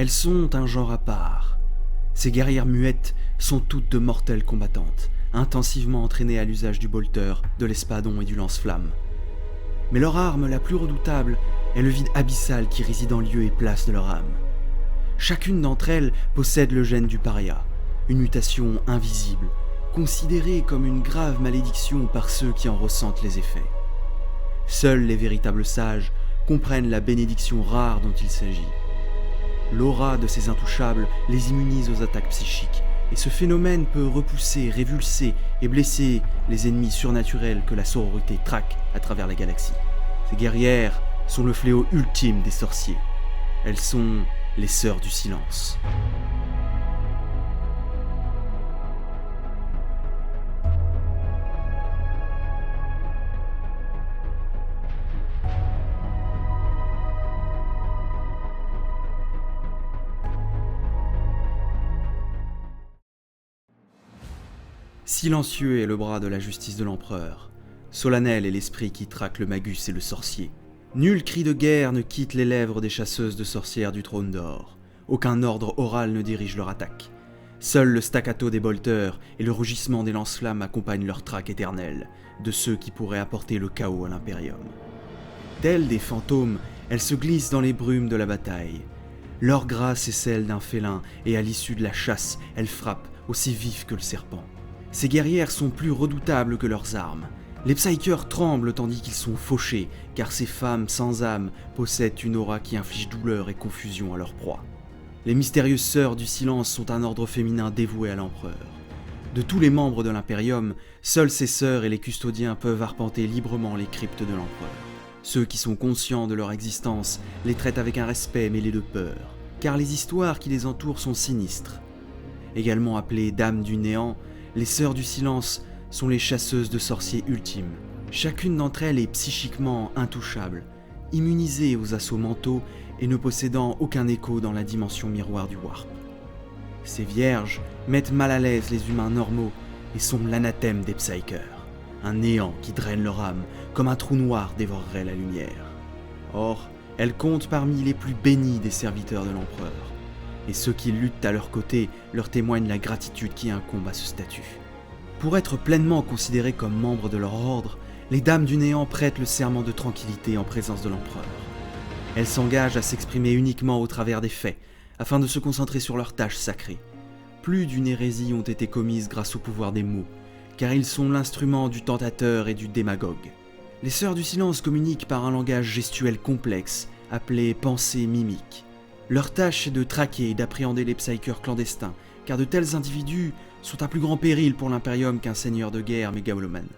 Elles sont un genre à part. Ces guerrières muettes sont toutes de mortelles combattantes, intensivement entraînées à l'usage du bolter, de l'espadon et du lance-flamme. Mais leur arme la plus redoutable est le vide abyssal qui réside en lieu et place de leur âme. Chacune d'entre elles possède le gène du paria, une mutation invisible, considérée comme une grave malédiction par ceux qui en ressentent les effets. Seuls les véritables sages comprennent la bénédiction rare dont il s'agit. L'aura de ces intouchables les immunise aux attaques psychiques, et ce phénomène peut repousser, révulser et blesser les ennemis surnaturels que la sororité traque à travers la galaxie. Ces guerrières sont le fléau ultime des sorciers. Elles sont les Sœurs du Silence. Silencieux est le bras de la justice de l'empereur. Solennel est l'esprit qui traque le magus et le sorcier. Nul cri de guerre ne quitte les lèvres des chasseuses de sorcières du trône d'or. Aucun ordre oral ne dirige leur attaque. Seul le staccato des bolters et le rugissement des lance-flammes accompagnent leur traque éternelle, de ceux qui pourraient apporter le chaos à l'Imperium. Telles des fantômes, elles se glissent dans les brumes de la bataille. Leur grâce est celle d'un félin, et à l'issue de la chasse, elles frappent, aussi vif que le serpent. Ces guerrières sont plus redoutables que leurs armes. Les psychers tremblent tandis qu'ils sont fauchés, car ces femmes sans âme possèdent une aura qui inflige douleur et confusion à leur proie. Les mystérieuses Sœurs du Silence sont un ordre féminin dévoué à l'empereur. De tous les membres de l'Imperium, seules ces sœurs et les custodiens peuvent arpenter librement les cryptes de l'empereur. Ceux qui sont conscients de leur existence les traitent avec un respect mêlé de peur, car les histoires qui les entourent sont sinistres. Également appelées Dames du Néant, les Sœurs du Silence sont les chasseuses de sorciers ultimes. Chacune d'entre elles est psychiquement intouchable, immunisée aux assauts mentaux et ne possédant aucun écho dans la dimension miroir du Warp. Ces vierges mettent mal à l'aise les humains normaux et sont l'anathème des psychers, un néant qui draine leur âme comme un trou noir dévorerait la lumière. Or, elles comptent parmi les plus bénis des serviteurs de l'empereur, et ceux qui luttent à leur côté leur témoignent la gratitude qui incombe à ce statut. Pour être pleinement considérées comme membres de leur ordre, les Dames du Néant prêtent le serment de tranquillité en présence de l'empereur. Elles s'engagent à s'exprimer uniquement au travers des faits, afin de se concentrer sur leurs tâches sacrées. Plus d'une hérésie ont été commises grâce au pouvoir des mots, car ils sont l'instrument du tentateur et du démagogue. Les Sœurs du Silence communiquent par un langage gestuel complexe, appelé pensée mimique. Leur tâche est de traquer et d'appréhender les psychers clandestins, car de tels individus sont un plus grand péril pour l'Imperium qu'un seigneur de guerre mégalomane.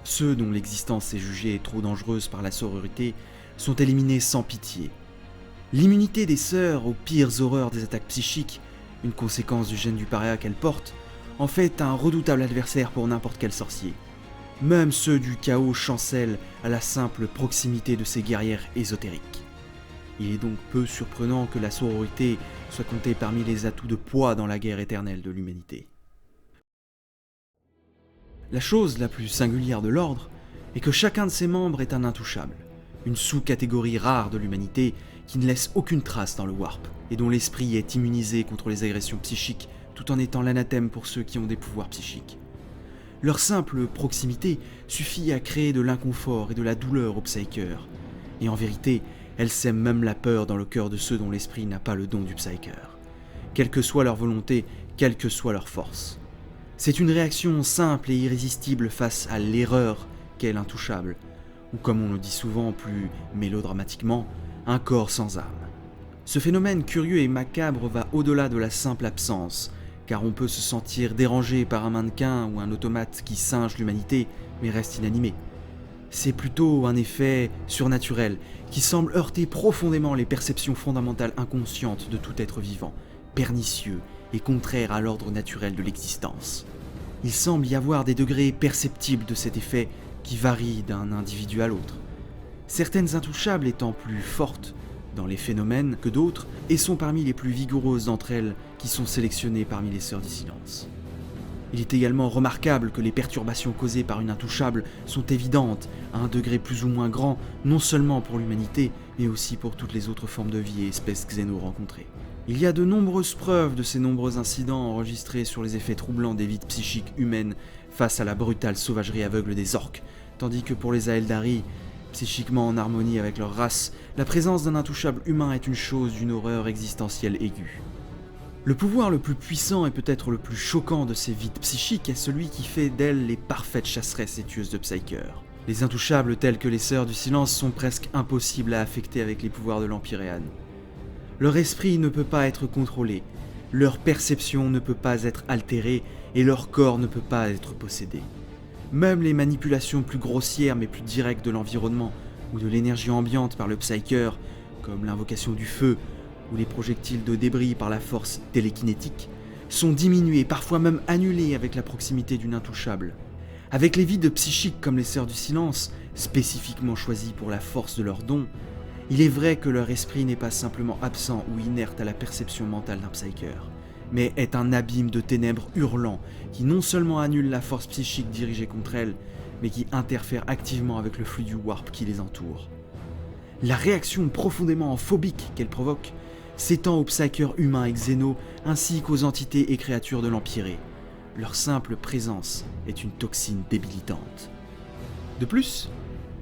Ceux dont l'existence est jugée trop dangereuse par la sororité sont éliminés sans pitié. L'immunité des sœurs aux pires horreurs des attaques psychiques, une conséquence du gène du paria qu'elles portent, en fait un redoutable adversaire pour n'importe quel sorcier. Même ceux du chaos chancellent à la simple proximité de ces guerrières ésotériques. Il est donc peu surprenant que la sororité soit comptée parmi les atouts de poids dans la guerre éternelle de l'humanité. La chose la plus singulière de l'ordre est que chacun de ses membres est un intouchable, une sous-catégorie rare de l'humanité qui ne laisse aucune trace dans le Warp et dont l'esprit est immunisé contre les agressions psychiques tout en étant l'anathème pour ceux qui ont des pouvoirs psychiques. Leur simple proximité suffit à créer de l'inconfort et de la douleur aux psychers, et en vérité, elles sèment même la peur dans le cœur de ceux dont l'esprit n'a pas le don du psycher, quelle que soit leur volonté, quelle que soit leur force. C'est une réaction simple et irrésistible face à l'erreur qu'est l'intouchable, ou comme on le dit souvent plus mélodramatiquement, un corps sans âme. Ce phénomène curieux et macabre va au-delà de la simple absence, car on peut se sentir dérangé par un mannequin ou un automate qui singe l'humanité mais reste inanimé. C'est plutôt un effet surnaturel qui semble heurter profondément les perceptions fondamentales inconscientes de tout être vivant, pernicieux et contraire à l'ordre naturel de l'existence. Il semble y avoir des degrés perceptibles de cet effet qui varient d'un individu à l'autre. Certaines intouchables étant plus fortes dans les phénomènes que d'autres et sont parmi les plus vigoureuses d'entre elles qui sont sélectionnées parmi les Sœurs du Silence. Il est également remarquable que les perturbations causées par une intouchable sont évidentes, à un degré plus ou moins grand, non seulement pour l'humanité, mais aussi pour toutes les autres formes de vie et espèces xéno rencontrées. Il y a de nombreuses preuves de ces nombreux incidents enregistrés sur les effets troublants des vies psychiques humaines face à la brutale sauvagerie aveugle des orques, tandis que pour les Aeldari, psychiquement en harmonie avec leur race, la présence d'un intouchable humain est une chose d'une horreur existentielle aiguë. Le pouvoir le plus puissant et peut-être le plus choquant de ces vides psychiques est celui qui fait d'elles les parfaites chasseresses et tueuses de Psyker. Les intouchables tels que les Sœurs du Silence sont presque impossibles à affecter avec les pouvoirs de l'Empyréan. Leur esprit ne peut pas être contrôlé, leur perception ne peut pas être altérée et leur corps ne peut pas être possédé. Même les manipulations plus grossières mais plus directes de l'environnement ou de l'énergie ambiante par le Psyker, comme l'invocation du feu ou les projectiles de débris par la force télékinétique, sont diminués, parfois même annulés avec la proximité d'une intouchable. Avec les vides psychiques comme les Sœurs du Silence, spécifiquement choisies pour la force de leurs dons, il est vrai que leur esprit n'est pas simplement absent ou inerte à la perception mentale d'un Psyker, mais est un abîme de ténèbres hurlant qui non seulement annule la force psychique dirigée contre elles, mais qui interfère activement avec le flux du warp qui les entoure. La réaction profondément phobique qu'elle provoque s'étend aux Psykers humains et xénos ainsi qu'aux entités et créatures de l'Empyrée. Leur simple présence est une toxine débilitante. De plus,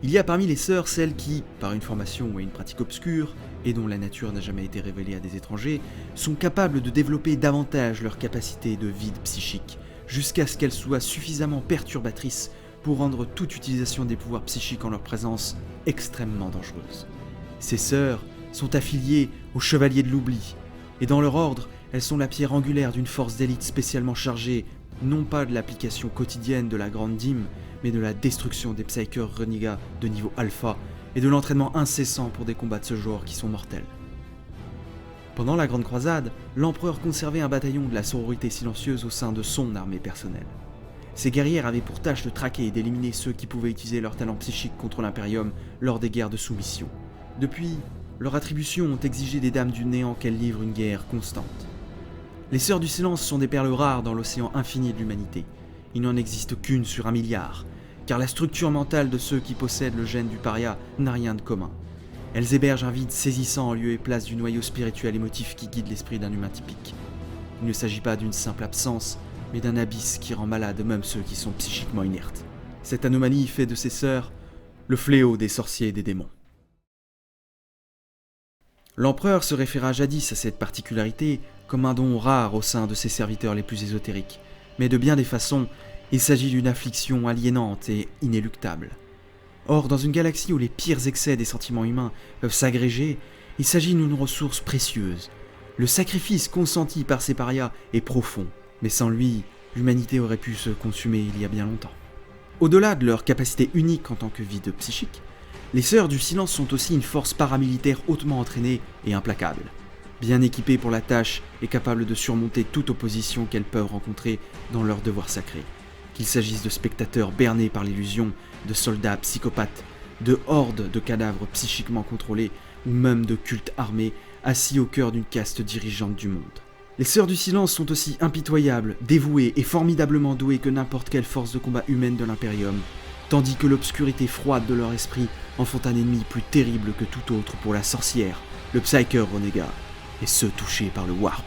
il y a parmi les sœurs celles qui, par une formation ou une pratique obscure, et dont la nature n'a jamais été révélée à des étrangers, sont capables de développer davantage leur capacité de vide psychique, jusqu'à ce qu'elles soient suffisamment perturbatrices pour rendre toute utilisation des pouvoirs psychiques en leur présence extrêmement dangereuse. Ces sœurs sont affiliées aux Chevaliers de l'Oubli, et dans leur ordre, elles sont la pierre angulaire d'une force d'élite spécialement chargée, non pas de l'application quotidienne de la Grande Dîme, mais de la destruction des Psykers renégats de niveau alpha et de l'entraînement incessant pour des combats de ce genre qui sont mortels. Pendant la Grande Croisade, l'empereur conservait un bataillon de la sororité silencieuse au sein de son armée personnelle. Ces guerrières avaient pour tâche de traquer et d'éliminer ceux qui pouvaient utiliser leur talent psychique contre l'Imperium lors des guerres de soumission. Depuis, leurs attributions ont exigé des dames du néant qu'elles livrent une guerre constante. Les Sœurs du Silence sont des perles rares dans l'océan infini de l'humanité. Il n'en existe qu'une sur 1 milliard, car la structure mentale de ceux qui possèdent le gène du paria n'a rien de commun. Elles hébergent un vide saisissant en lieu et place du noyau spirituel émotif qui guide l'esprit d'un humain typique. Il ne s'agit pas d'une simple absence, mais d'un abysse qui rend malade même ceux qui sont psychiquement inertes. Cette anomalie fait de ces sœurs le fléau des sorciers et des démons. L'empereur se référa jadis à cette particularité comme un don rare au sein de ses serviteurs les plus ésotériques, mais de bien des façons, il s'agit d'une affliction aliénante et inéluctable. Or, dans une galaxie où les pires excès des sentiments humains peuvent s'agréger, il s'agit d'une ressource précieuse. Le sacrifice consenti par ces parias est profond, mais sans lui, l'humanité aurait pu se consumer il y a bien longtemps. Au-delà de leur capacité unique en tant que vide psychique, les Sœurs du Silence sont aussi une force paramilitaire hautement entraînée et implacable. Bien équipées pour la tâche et capables de surmonter toute opposition qu'elles peuvent rencontrer dans leur devoir sacré. Qu'il s'agisse de spectateurs bernés par l'illusion, de soldats psychopathes, de hordes de cadavres psychiquement contrôlés, ou même de cultes armés assis au cœur d'une caste dirigeante du monde. Les Sœurs du Silence sont aussi impitoyables, dévouées et formidablement douées que n'importe quelle force de combat humaine de l'Imperium, tandis que l'obscurité froide de leur esprit en font un ennemi plus terrible que tout autre pour la sorcière, le Psyker renégat, et ceux touchés par le Warp.